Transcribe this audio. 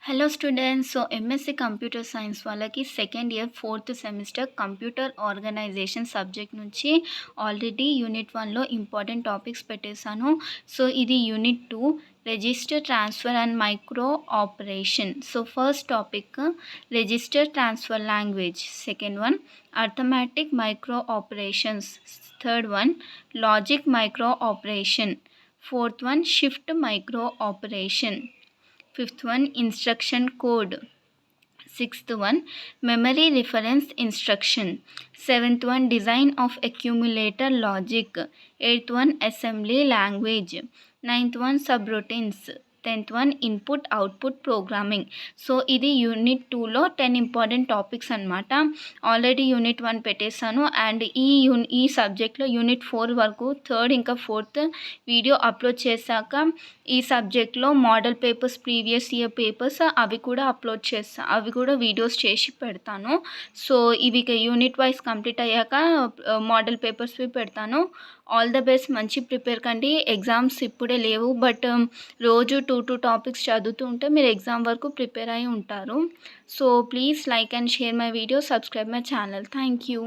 Hello students. MSc computer science వాళ్ళకి second year fourth semester computer organisation subject నుంచి already unit 1లో important topics పెట్టేశాను. So ఇది unit 2 register transfer and micro operation. So first topic register transfer language, second one arithmetic micro operations, third one logic micro operation, fourth one shift micro operation, fifth one instruction code, sixth one memory reference instruction, seventh one design of accumulator logic, eighth one assembly language, ninth one subroutines, 10th one input output programming. So ఇది unit 2లో 10 important topics అనమాట. Already unit 1 పెట్టేశాను and ఈ సబ్జెక్ట్లో unit 4 వరకు third ఇంకా fourth video upload చేశాక ఈ సబ్జెక్ట్లో model papers, previous year papers అవి కూడా అప్లోడ్ చేస్తాను, అవి కూడా వీడియోస్ చేసి పెడతాను. సో ఇవి యూనిట్ వైజ్ కంప్లీట్ అయ్యాక మోడల్ పేపర్స్వి పెడతాను. ఆల్ ద బెస్ట్, మంచి ప్రిపేర్ కండి. ఎగ్జామ్స్ ఇప్పుడే లేవు, బట్ రోజు 2 టాపిక్స్ చదువుతూ ఉంటే మీరు ఎగ్జామ్ వరకు ప్రిపేర్ అయి ఉంటారు. So please like and share my video, subscribe my channel. Thank you.